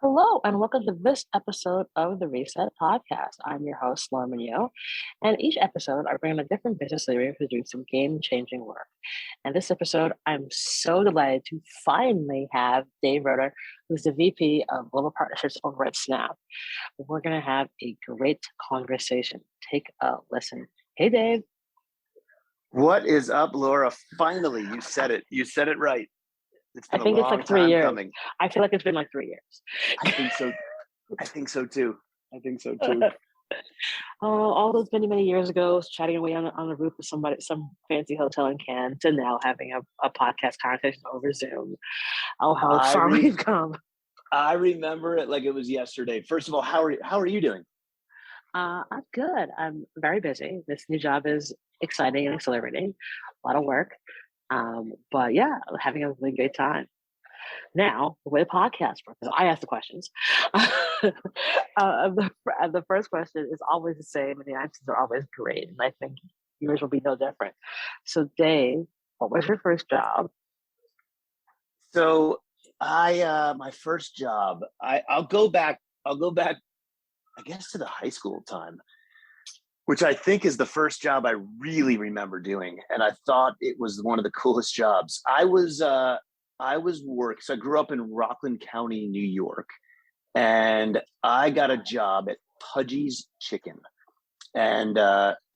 Hello, and welcome to this episode of the Reset Podcast. I'm your host, Laura Munoz, and each episode I bring in a different business leader who's doing some game-changing work. And this episode, I'm so delighted to finally have Dave Roeder, who's the VP of Global Partnerships over at Snap. We're going to have a great conversation. Take a listen. Hey, Dave. What is up, Laura? Finally, you said it. You said it right. It's I been a think it's long like 3 time years. coming. I feel like it's been like 3 years. I think so. I think so too. All those many, many years ago, chatting away on the roof of some fancy hotel in Cannes, to now having a podcast conversation over Zoom. Oh, how far we've come! I remember it like it was yesterday. First of all, how are you doing? I'm good. I'm very busy. This new job is exciting and exhilarating. A lot of work, but yeah, having a really great time. Now, the way the podcast works, I ask the questions. The first question is always the same, and the answers are always great. And I think yours will be no different. So, Dave, what was your first job? So, my first job. I'll go back. I guess to the high school time, which I think is the first job I really remember doing, and I thought it was one of the coolest jobs. So I grew up in Rockland County, New York, and I got a job at Pudgy's Chicken. And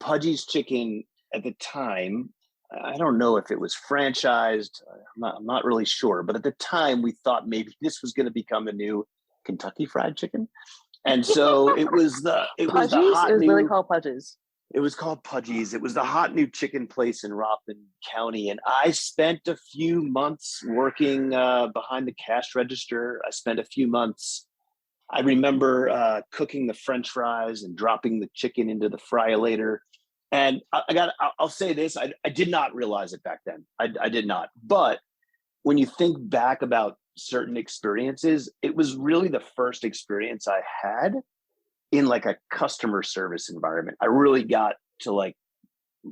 Pudgy's Chicken at the time, I don't know if it was franchised. I'm not really sure, but at the time we thought maybe this was going to become a new Kentucky Fried Chicken. And so it was the hot new. Really called Pudgy's. It was called Pudgy's. It was the hot new chicken place in Rockland County. And I spent a few months working behind the cash register. I spent a few months. I remember cooking the French fries and dropping the chicken into the fry-lator. And I'll say this, I did not realize it back then. I did not. But when you think back about certain experiences, it was really the first experience I had in like a customer service environment. I really got to like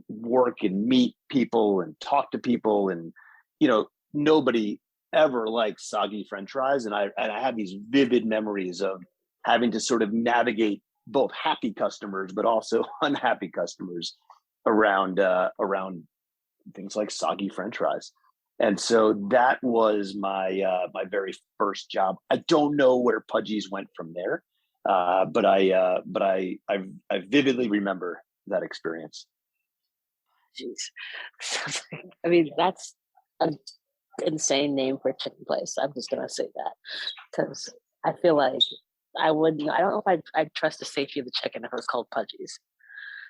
work and meet people and talk to people, and nobody ever liked soggy French fries, and I have these vivid memories of having to sort of navigate both happy customers but also unhappy customers around things like soggy French fries. And so that was my very first job. I don't know where Pudgy's went from there. But I vividly remember that experience. Jeez. I mean, that's an insane name for a chicken place. I'm just going to say that because I feel like I don't know if I'd trust the safety of the chicken if it was called Pudgy's.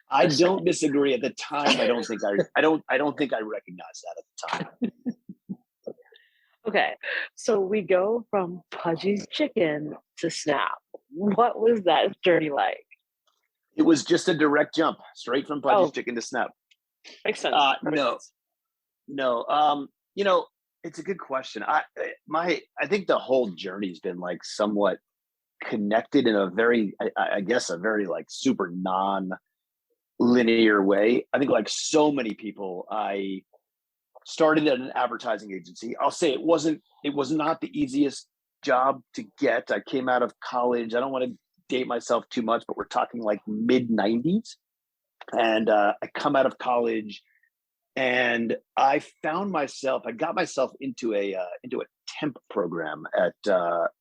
I don't disagree. At the time, I don't think I recognized that at the time. Okay, so we go from Pudgy's Chicken to Snap. What was that journey like? It was just a direct jump, straight from Pudgy's Chicken to Snap. Makes sense. No. It's a good question. I think the whole journey's been like somewhat connected in a very, I guess, a very like super non-linear way. I think like so many people, I started at an advertising agency. I'll say it was not the easiest job to get. I came out of college. I don't want to date myself too much, but we're talking like mid 90s. And I come out of college and I got myself into a temp program at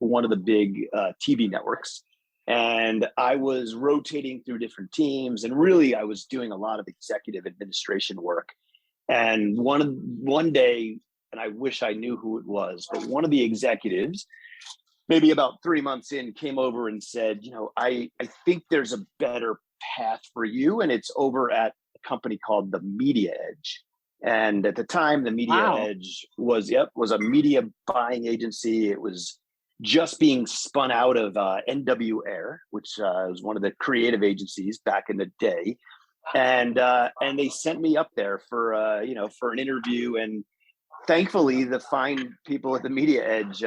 one of the big TV networks. And I was rotating through different teams, and really I was doing a lot of executive administration work. And one day, and I wish I knew who it was, but one of the executives, maybe about 3 months in, came over and said, I think there's a better path for you. And it's over at a company called the Media Edge. And at the time, the Media Edge was a media buying agency. It was just being spun out of NW Air, which was one of the creative agencies back in the day. And they sent me up there for an interview, and thankfully the fine people at the Media Edge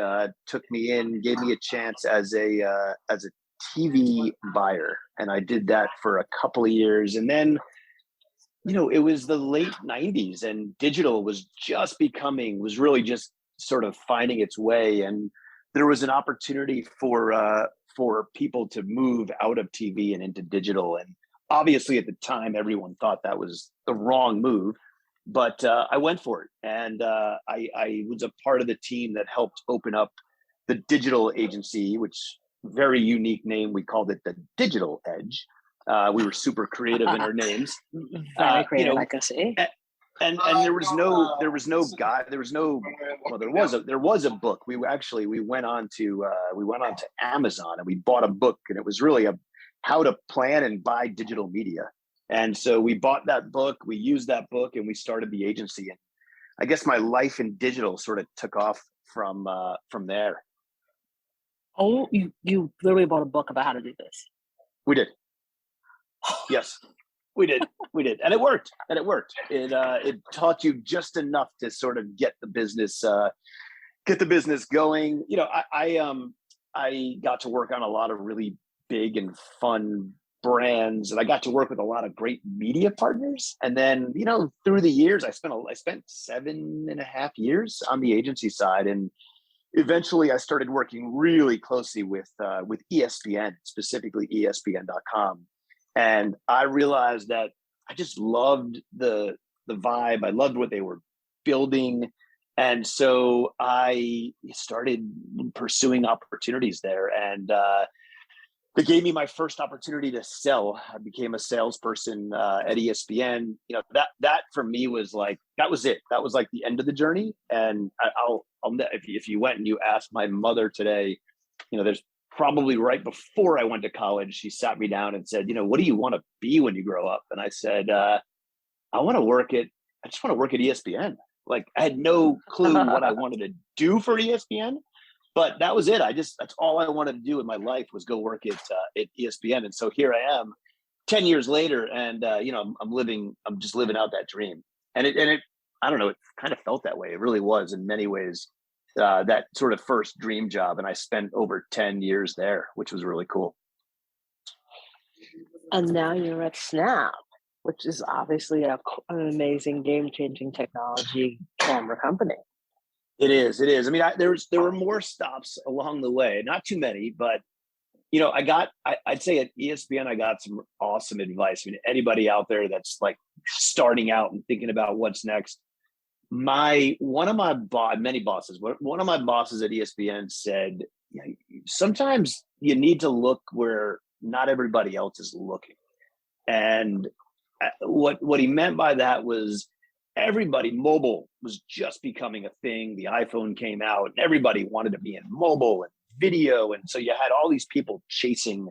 took me in, gave me a chance as a TV buyer, and I did that for a couple of years. And then it was the late 90s, and digital was really just sort of finding its way. And there was an opportunity for people to move out of TV and into digital. And obviously at the time, everyone thought that was the wrong move, but I went for it. And I was a part of the team that helped open up the digital agency, which very unique name. We called it the Digital Edge. We were super creative in our names. Very creative, I can see. And there was no guide. There was a book. We went on to Amazon and we bought a book, and it was really how to plan and buy digital media. And so we bought that book, we used that book, and we started the agency. And I guess my life in digital sort of took off from there. Oh, you literally bought a book about how to do this. We did. Yes, we did. And it worked. It taught you just enough to sort of get the business going. You know, I got to work on a lot of really big and fun brands, and I got to work with a lot of great media partners. And then, you know, through the years, I spent 7.5 years on the agency side, and eventually I started working really closely with ESPN, specifically ESPN.com. And I realized that I just loved the vibe. I loved what they were building. And so I started pursuing opportunities there. And they gave me my first opportunity to sell. I became a salesperson at ESPN. You know, that for me was like, that was it. That was like the end of the journey. And I'll if you went and you asked my mother today, you know, there's probably right before I went to college, she sat me down and said, you know, what do you want to be when you grow up? And I said, I just want to work at ESPN. Like, I had no clue what I wanted to do for ESPN, but that was it. That's all I wanted to do in my life was go work at ESPN. And so here I am 10 years later, and you know, I'm just living out that dream. And it, I don't know, it kind of felt that way. It really was in many ways. That sort of first dream job, and I spent over 10 years there, which was really cool. And now you're at Snap, which is obviously an amazing game-changing technology camera company. It is. I mean, there were more stops along the way, not too many, but you know, I'd say at ESPN, I got some awesome advice. I mean, anybody out there that's like starting out and thinking about what's next, one of my bosses at ESPN said, you know, sometimes you need to look where not everybody else is looking. And what he meant by that was mobile was just becoming a thing. The iPhone came out and everybody wanted to be in mobile and video. And so you had all these people chasing,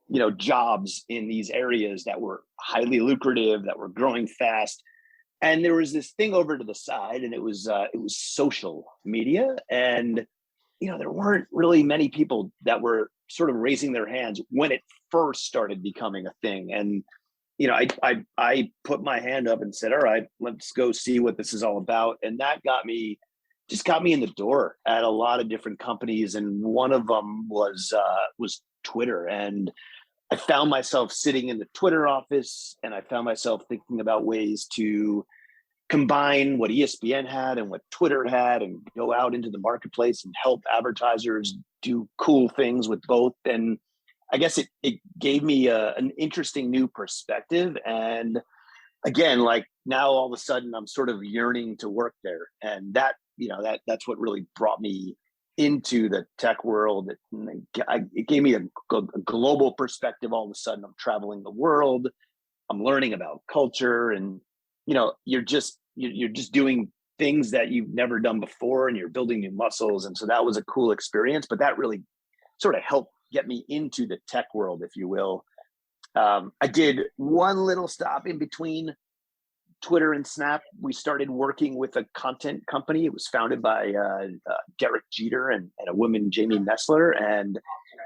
you know, jobs in these areas that were highly lucrative, that were growing fast. And there was this thing over to the side, and it was social media. And, you know, there weren't really many people that were sort of raising their hands when it first started becoming a thing. And, you know, I put my hand up and said, all right, let's go see what this is all about. And that got me in the door at a lot of different companies. And one of them was Twitter. And I found myself sitting in the Twitter office, and I found myself thinking about ways to combine what ESPN had and what Twitter had and go out into the marketplace and help advertisers do cool things with both. And I guess it gave me an interesting new perspective. And again, like now all of a sudden I'm sort of yearning to work there. And that, you know, that's what really brought me into the tech world. It gave me a global perspective. All of a sudden I'm traveling the world. I'm learning about culture, and, you know, you're just doing things that you've never done before, and you're building new muscles. And so that was a cool experience, but that really sort of helped get me into the tech world, if you will. I did one little stop in between Twitter and Snap. We started working with a content company. It was founded by Derek Jeter and a woman, Jamie Nessler. And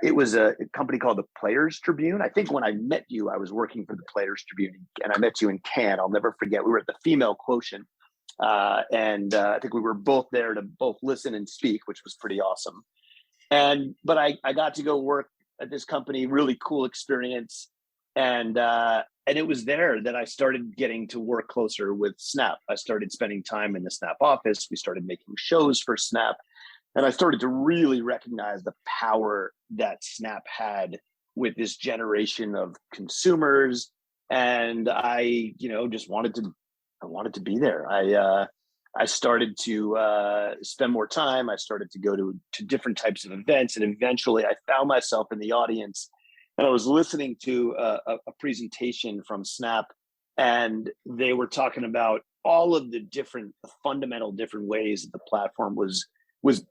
it was a company called the Players Tribune. I think when I met you, I was working for the Players Tribune, and I met you in Cannes. I'll never forget. We were at the Female Quotient. And I think we were both there to both listen and speak, which was pretty awesome. But I got to go work at this company, really cool experience. And it was there that I started getting to work closer with Snap. I started spending time in the Snap office. We started making shows for Snap. And I started to really recognize the power that Snap had with this generation of consumers. And I, just I wanted to be there. I started to spend more time. I started to go to different types of events, and eventually I found myself in the audience, and I was listening to a presentation from Snap, and they were talking about all of the fundamental different ways that the platform was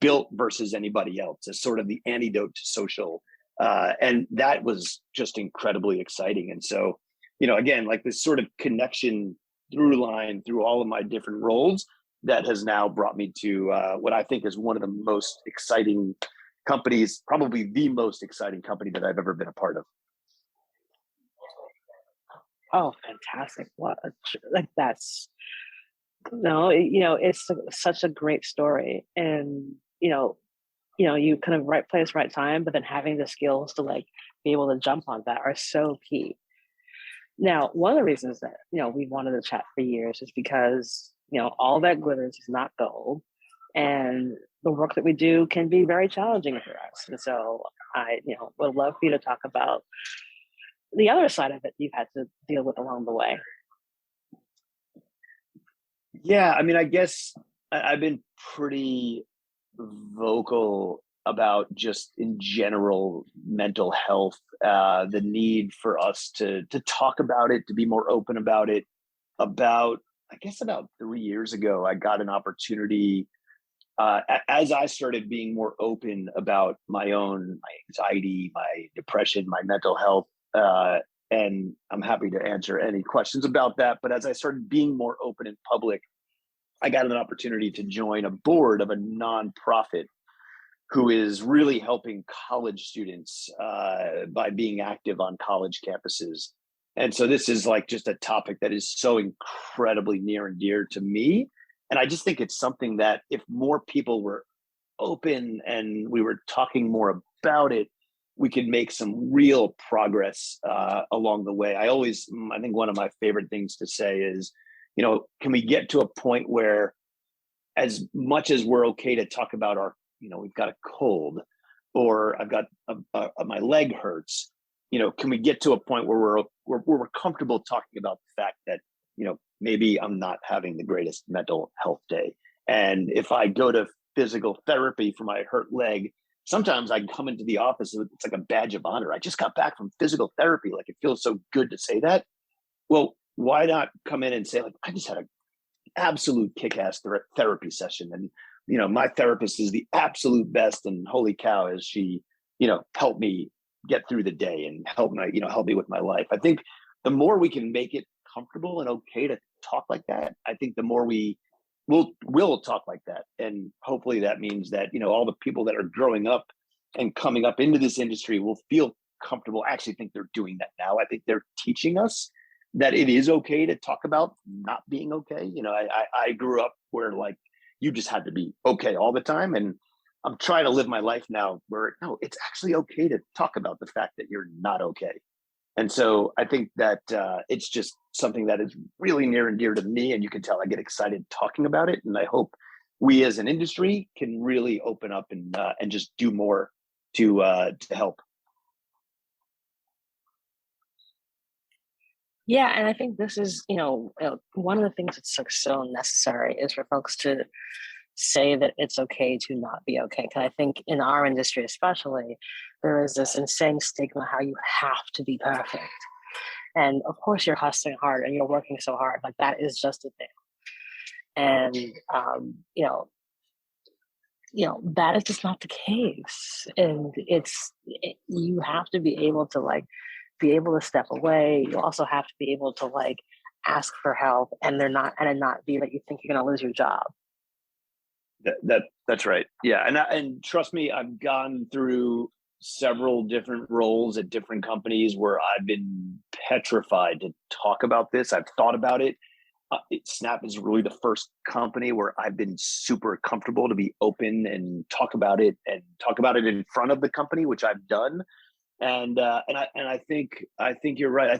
built versus anybody else as sort of the antidote to social. And that was just incredibly exciting. And so, again, like this sort of connection through line through all of my different roles that has now brought me to what I think is one of the most exciting companies, probably the most exciting company that I've ever been a part of. Oh, fantastic. What like that's it's such a great story. And, you kind of right place, right time, but then having the skills to like be able to jump on that are so key. Now, one of the reasons that, we wanted to chat for years is because, all that glitters is not gold. And the work that we do can be very challenging for us. And so I, would love for you to talk about the other side of it you've had to deal with along the way. Yeah, I mean, I guess I've been pretty vocal about just in general mental health, the need for us to talk about it, to be more open about it. I guess about 3 years ago, I got an opportunity as I started being more open about my anxiety, my depression, my mental health. And I'm happy to answer any questions about that. But as I started being more open in public, I got an opportunity to join a board of a nonprofit who is really helping college students by being active on college campuses. And so this is like just a topic that is so incredibly near and dear to me. And I just think it's something that if more people were open and we were talking more about it, we could make some real progress along the way. I think one of my favorite things to say is, can we get to a point where as much as we're okay to talk about we've got a cold or I've got my leg hurts, can we get to a point where we're comfortable talking about the fact that, maybe I'm not having the greatest mental health day. And if I go to physical therapy for my hurt leg, sometimes I come into the office, it's like a badge of honor. I just got back from physical therapy. Like it feels so good to say that. Well, why not come in and say, like, I just had an absolute kick-ass therapy session. And, my therapist is the absolute best. And holy cow, is she, helped me get through the day and help me with my life. I think the more we can make it comfortable and okay to talk like that, I think the more we'll talk like that. And hopefully that means that, all the people that are growing up and coming up into this industry will feel comfortable. I actually think they're doing that now. I think they're teaching us that it is okay to talk about not being okay. I grew up where like you just had to be okay all the time. And I'm trying to live my life now where no, it's actually okay to talk about the fact that you're not okay. And so I think that it's just something that is really near and dear to me. And you can tell I get excited talking about it. And I hope we as an industry can really open up and just do more to help. Yeah, and I think this is, one of the things that's so necessary is for folks to say that it's okay to not be okay. Because I think in our industry, especially, there is this insane stigma how you have to be perfect. And of course, you're hustling hard and you're working so hard. Like that is just a thing. And that is just not the case. And you have to be able to be able to step away. You also have to be able to ask for help, and it not be that you think you're going to lose your job. That's right. Yeah, and trust me, I've gone through several different roles at different companies where I've been petrified to talk about this. I've thought about it. Snap is really the first company where I've been super comfortable to be open and talk about it in front of the company, which I've done. And I think you're right. I'll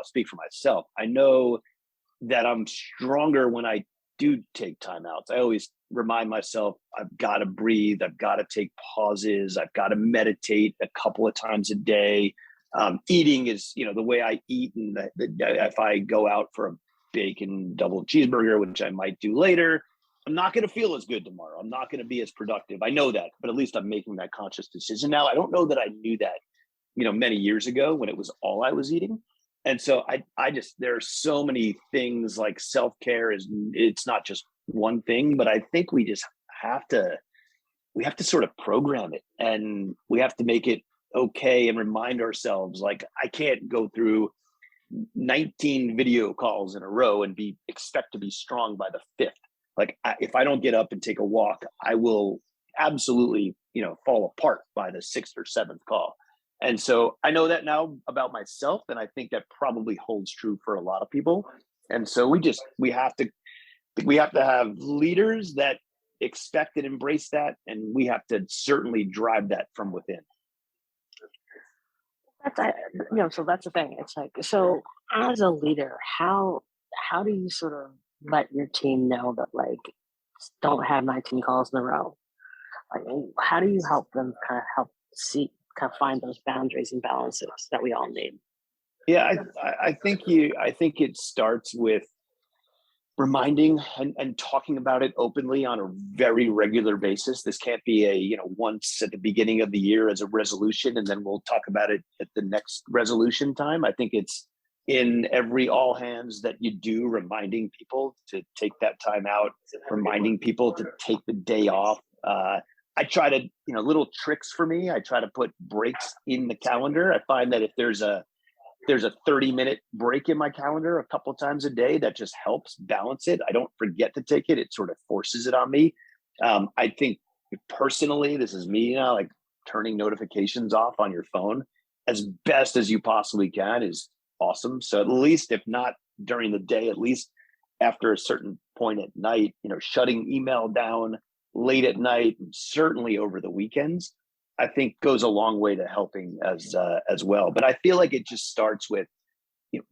speak for myself. I know that I'm stronger when I do take timeouts. I always remind myself I've got to breathe. I've got to take pauses. I've got to meditate a couple of times a day. Eating is, the way I eat, and if I go out for a bacon double cheeseburger, which I might do later, I'm not going to feel as good tomorrow. I'm not going to be as productive. I know that, but at least I'm making that conscious decision now. I don't know that I knew that, many years ago when it was all I was eating. And so I just, there are so many things like self-care it's not just one thing, but I think we just we have to sort of program it, and we have to make it okay and remind ourselves, like, I can't go through 19 video calls in a row and expect to be strong by the fifth. Like, if I don't get up and take a walk, I will absolutely, fall apart by the sixth or seventh call. And so I know that now about myself, and I think that probably holds true for a lot of people. And so we have to have leaders that expect and embrace that, and we have to certainly drive that from within. So that's the thing. It's like, so as a leader, how do you sort of let your team know that, like, don't have 19 calls in a row? Like, how do you help them kind of find those boundaries and balances that we all need? Yeah, I think it starts with reminding and talking about it openly on a very regular basis. This can't be a, once at the beginning of the year as a resolution, and then we'll talk about it at the next resolution time. I think it's in every all hands that you do, reminding people to take that time out, reminding people to take the day off. I try to, little tricks for me. I try to put breaks in the calendar. I find that if there's a 30-minute break in my calendar a couple of times a day, that just helps balance it. I don't forget to take it. It sort of forces it on me. I think personally, this is me, like, turning notifications off on your phone as best as you possibly can is awesome. So at least, if not during the day, at least after a certain point at night, shutting email down late at night, and certainly over the weekends, I think goes a long way to helping as well. But I feel like it just starts with,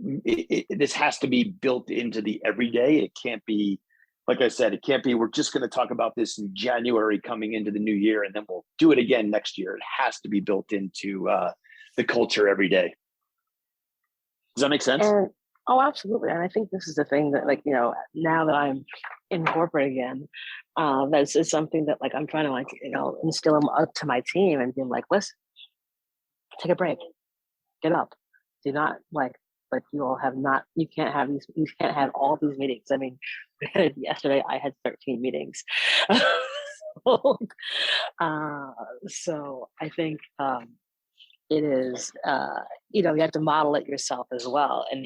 this has to be built into the everyday. It can't be, like I said, we're just going to talk about this in January coming into the new year, and then we'll do it again next year. It has to be built into the culture every day. Does that make sense? Oh, absolutely. And I think this is the thing that, like, now that I'm in corporate again, that's is something that, like, I'm trying to, like, instill them up to my team and be like, listen, take a break, get up, do not, like you all have not, you can't have all these meetings. I mean, yesterday I had 13 meetings. So I think, it is, you have to model it yourself as well, and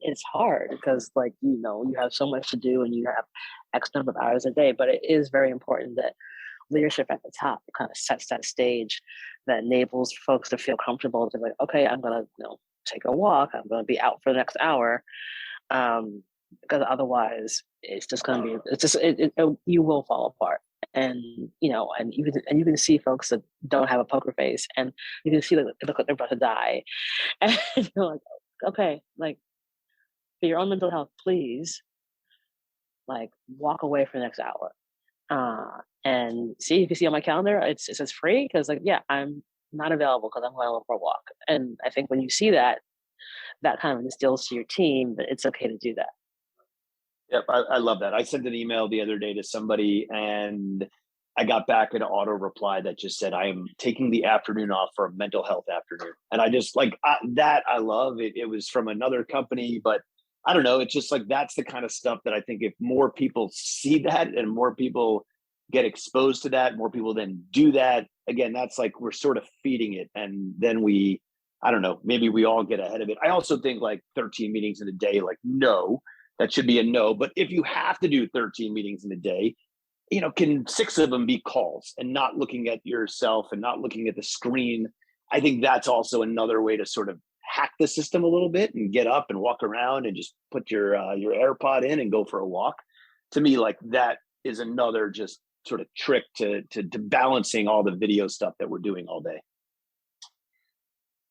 it's hard because, like, you have so much to do and you have X number of hours a day. But it is very important that leadership at the top kind of sets that stage that enables folks to feel comfortable to, like, okay, I'm gonna take a walk. I'm gonna be out for the next hour, because otherwise it's just gonna be you will fall apart. And and you can see folks that don't have a poker face, and you can see that they look like they're about to die, and you're like, okay, like, for your own mental health, please, like, walk away for the next hour, and see, you can see on my calendar it says free, because, like, yeah, I'm not available because I'm going for a walk. And I think when you see that kind of instills to your team that it's okay to do that. Yep, I love that. I sent an email the other day to somebody, and I got back an auto reply that just said, I am taking the afternoon off for a mental health afternoon. And I just, like, that I love it. It was from another company, but I don't know. It's just like, that's the kind of stuff that I think if more people see that and more people get exposed to that, more people then do that, again, that's like, we're sort of feeding it. And then I don't know, maybe we all get ahead of it. I also think, like, 13 meetings in a day, like, no, that should be a no. But if you have to do 13 meetings in a day, can 6 of them be calls and not looking at yourself and not looking at the screen? I think that's also another way to sort of hack the system a little bit and get up and walk around and just put your AirPod in and go for a walk. To me, like, that is another just sort of trick to balancing all the video stuff that we're doing all day.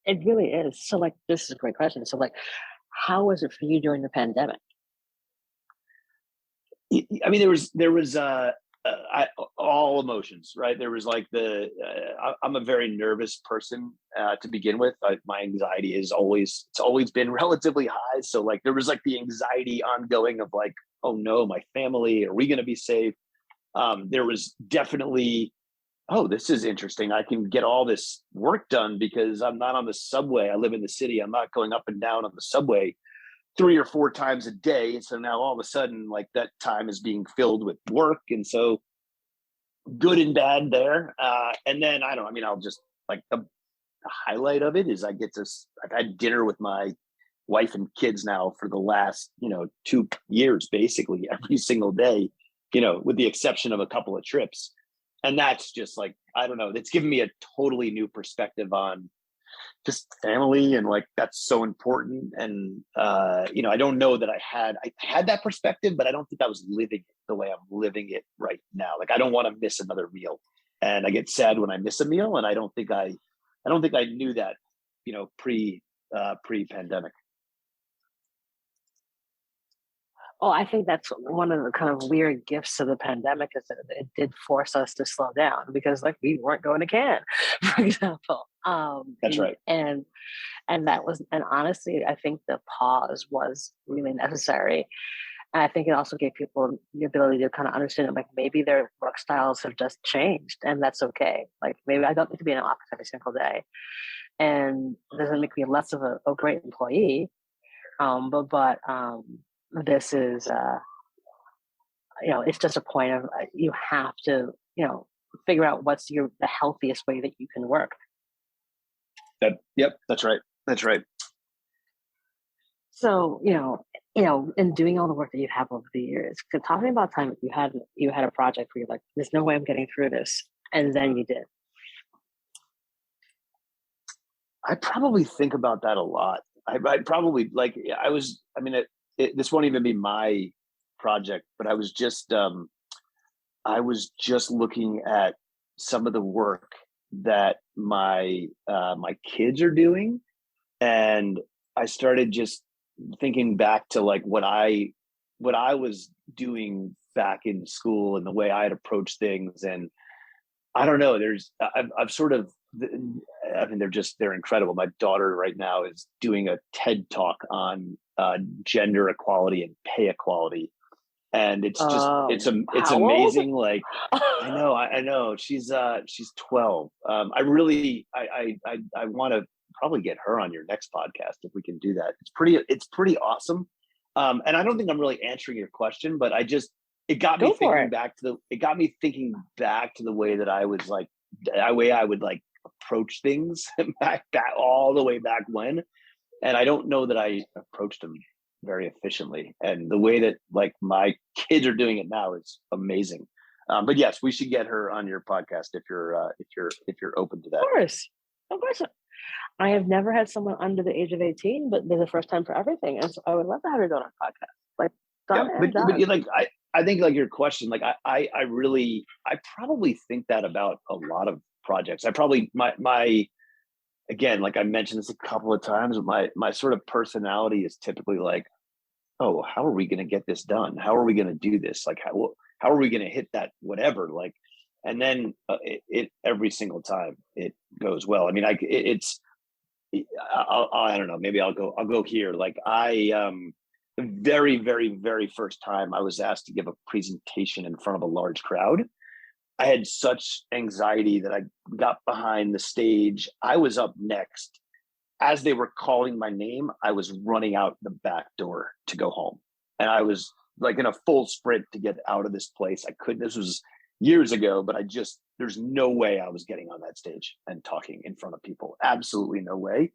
It really is. So, like, this is a great question. So, like, how was it for you during the pandemic? I mean, there was all emotions, right? There was like I'm a very nervous person to begin with. My anxiety it's always been relatively high. So like there was like the anxiety ongoing of like, oh no, my family, are we going to be safe? There was definitely, oh, this is interesting. I can get all this work done because I'm not on the subway. I live in the city. I'm not going up and down on the subway 3 or 4 times a day. And so now all of a sudden, like that time is being filled with work. And so good and bad there. And then I don't, I mean, I'll just like the highlight of it is I've had dinner with my wife and kids now for the last, 2 years, basically every single day, with the exception of a couple of trips. And that's just like, I don't know, it's given me a totally new perspective on just family, and like that's so important. And I don't know that I had that perspective, but I don't think I was living it the way I'm living it right now. Like I don't want to miss another meal, and I get sad when I miss a meal, and I don't think I knew that, pre pandemic. Oh, I think that's one of the kind of weird gifts of the pandemic, is that it did force us to slow down, because like we weren't going to Cannes, for example. That's right. And that was, and honestly, I think the pause was really necessary. And I think it also gave people the ability to kind of understand that like maybe their work styles have just changed, and that's okay. Like maybe I don't need to be in an office every single day, and it doesn't make me less of a great employee. But this is it's just a point of you have to figure out what's the healthiest way that you can work. Yep, that's right. That's right. So in doing all the work that you have over the years, talking about time that you had a project where you're like, there's no way I'm getting through this, and then you did. I probably think about that a lot. I probably like I mean this won't even be my project, but I was just looking at some of the work that my kids are doing, and I started just thinking back to like what I was doing back in school and the way I had approached things. And I don't know, I've sort of, I mean, they're incredible. My daughter right now is doing a TED talk on gender equality and pay equality. And it's just, it's amazing. Like, I know she's 12. I really, I want to probably get her on your next podcast if we can do that. It's pretty awesome. And I don't think I'm really answering your question, but it got me thinking back to the way that I was like, the way I would like approach things back all the way back when. And I don't know that I approached them very efficiently. And the way that like my kids are doing it now is amazing. But yes, we should get her on your podcast if you're open to that. Of course. I have never had someone under the age of 18, but they're the first time for everything, and so I would love to have her go on a podcast. Like, but like I think like your question, like I probably think that about a lot of projects. I probably my again, like I mentioned this a couple of times, my sort of personality is typically like, oh, how are we going to get this done? How are we going to do this? Like how are we going to hit that whatever? Like, and then it every single time it goes well. I mean, I don't know. Maybe I'll go here. Like the very, very, very first time I was asked to give a presentation in front of a large crowd, I had such anxiety that I got behind the stage. I was up next. As they were calling my name, I was running out the back door to go home. And I was like in a full sprint to get out of this place. This was years ago, but there's no way I was getting on that stage and talking in front of people. Absolutely no way.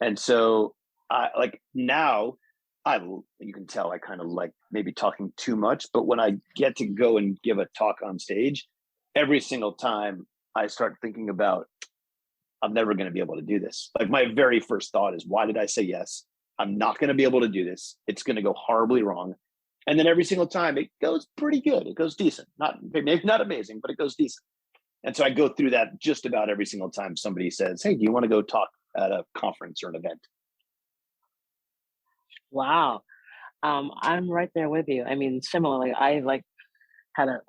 And so like now, you can tell I kind of like maybe talking too much, but when I get to go and give a talk on stage, every single time I start thinking about, I'm never going to be able to do this. Like my very first thought is, why did I say yes? I'm not going to be able to do this. It's going to go horribly wrong. And then every single time it goes pretty good. It goes decent. Maybe not amazing, but it goes decent. And so I go through that just about every single time somebody says, hey, do you want to go talk at a conference or an event? Wow. I'm right there with you. I mean, similarly, I like had a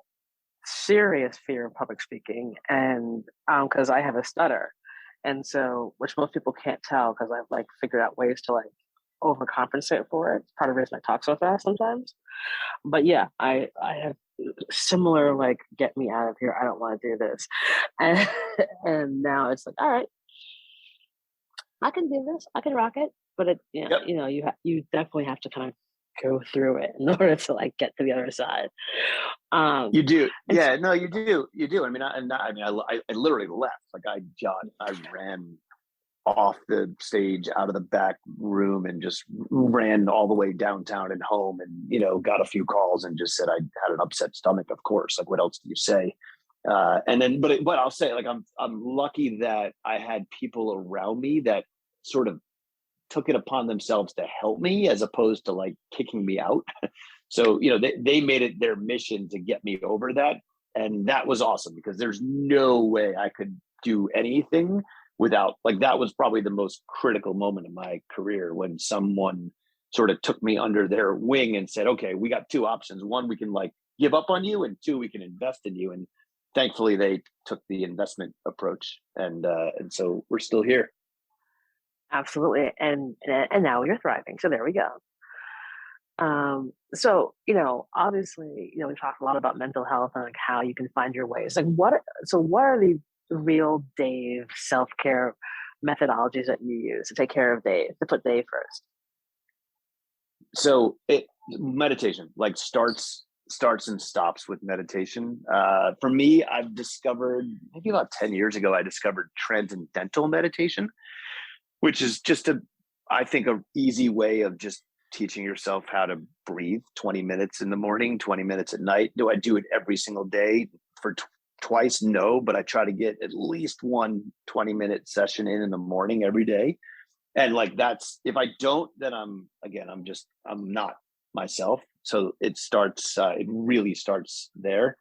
serious fear of public speaking, and because I have a stutter, and so which most people can't tell because I've like figured out ways to like overcompensate for it. It's part of the reason I talk so fast sometimes. But yeah, I have similar like get me out of here. I don't want to do this, and and now it's like all right, I can do this. I can rock it. But it, Yep. you definitely have to kind of go through it in order to like get to the other side. You do, And yeah. No, you do. I mean, I literally left. Like I ran off the stage out of the back room and just ran all the way downtown and home, and got a few calls and just said I had an upset stomach. Of course, like what else do you say? And then, but I'll say, like I'm lucky that I had people around me that sort of took it upon themselves to help me as opposed to like kicking me out. So, they made it their mission to get me over that. And that was awesome because there's no way I could do anything without, like, that was probably the most critical moment in my career when someone sort of took me under their wing and said, okay, we got two options. One, we can like give up on you, and two, we can invest in you. And thankfully they took the investment approach. And so we're still here. absolutely, and now you're thriving. So there we go. So obviously, we talked a lot about mental health and like how you can find your ways. Like, what are the real Dave self care methodologies that you use to take care of Dave, to put Dave first? So meditation like starts and stops with meditation. For me, I've discovered maybe about 10 years ago, I discovered transcendental meditation, which is just I think a easy way of just teaching yourself how to breathe. 20 minutes in the morning, 20 minutes at night. Do I do it every single day for twice? No, but I try to get at least one 20-minute session in the morning every day. And like, that's, if I don't, then I'm not myself. So it really starts there.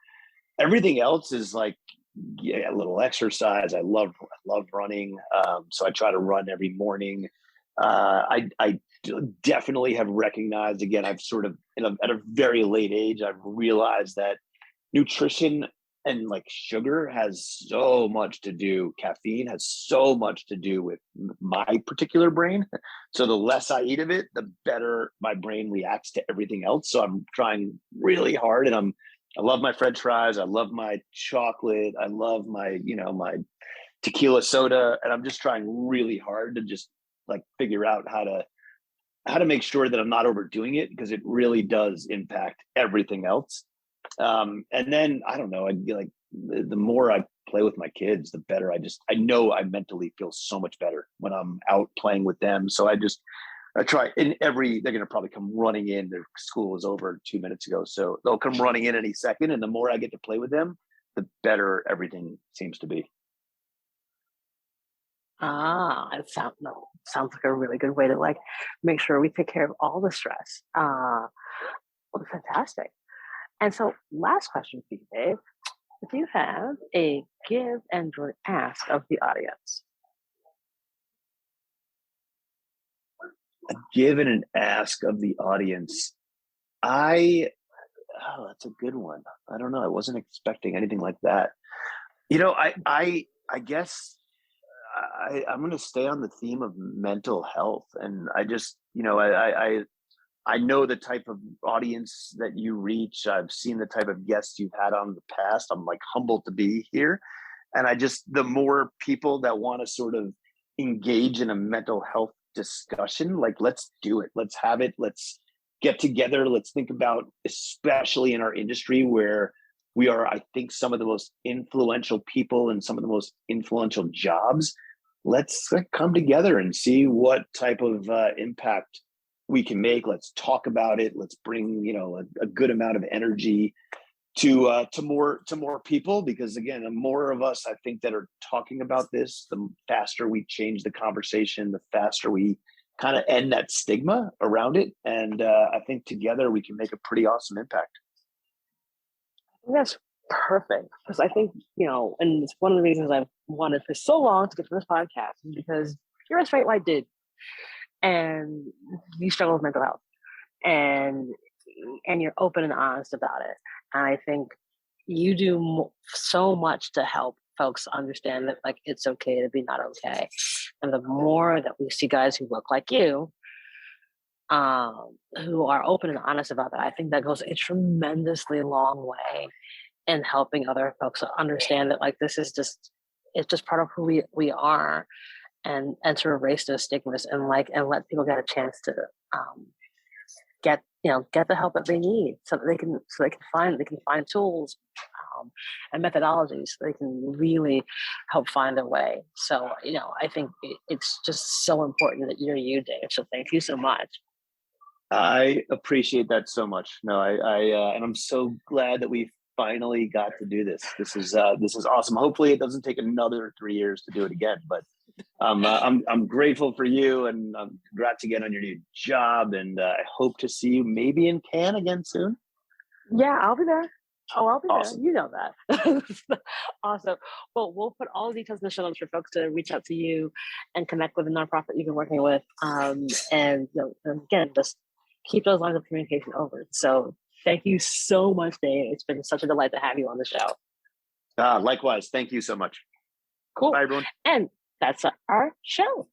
Everything else is like, yeah, a little exercise. I love running. So I try to run every morning. I definitely have recognized, again, I've sort of, at a very late age, I've realized that nutrition and like sugar has so much to do, caffeine has so much to do with my particular brain. So the less I eat of it, the better my brain reacts to everything else. So I'm trying really hard, and I love my French fries. I love my chocolate. I love my tequila soda. And I'm just trying really hard to just like figure out how to make sure that I'm not overdoing it, because it really does impact everything else. And then I don't know, the more I play with my kids, the better. I know I mentally feel so much better when I'm out playing with them. So I try they're going to probably come running in. Their school was over 2 minutes ago. So they'll come running in any second. And the more I get to play with them, the better everything seems to be. Sounds like a really good way to like make sure we take care of all the stress. Well, fantastic. And so, last question for you, Dave. Do you have a give and or ask of the audience? A give and an ask of the audience. That's a good one. I don't know. I wasn't expecting anything like that. I guess I'm going to stay on the theme of mental health, and I just, I know the type of audience that you reach. I've seen the type of guests you've had on in the past. I'm like humbled to be here, and the more people that want to sort of engage in a mental health discussion, like, let's do it. Let's have it. Let's get together. Let's think about, especially in our industry where we are, I think, some of the most influential people and some of the most influential jobs. Let's come together and see what type of impact we can make. Let's talk about it. Let's bring, a good amount of energy to more people, because again, the more of us, I think, that are talking about this, the faster we change the conversation, the faster we kind of end that stigma around it. And I think together we can make a pretty awesome impact. That's perfect, because I think, and it's one of the reasons I've wanted for so long to get to this podcast, is because you're a straight white dude and you struggle with mental health. and you're open and honest about it. And I think you do so much to help folks understand that like it's okay to be not okay. And the more that we see guys who look like you, who are open and honest about that, I think that goes a tremendously long way in helping other folks understand that like this is just it's just part of who we are, and to erase those stigmas and like and let people get a chance to get get the help that they need so that they can find tools and methodologies so they can really help find their way. So I think it's just so important that you're you, Dave. So thank you so much. I appreciate that so much. No, and I'm so glad that we finally got to do this. This is awesome. Hopefully, it doesn't take another 3 years to do it again. But I'm grateful for you, and congrats again on your new job. And I hope to see you maybe in Cannes again soon. Yeah, I'll be there. Oh, I'll be Awesome. there. You know that. Awesome. Well, we'll put all the details in the show notes for folks to reach out to you and connect with the nonprofit you've been working with. And again, just keep those lines of communication open. So thank you so much, Dave. It's been such a delight to have you on the show. Likewise. Thank you so much. Cool. Bye, everyone. And that's our show.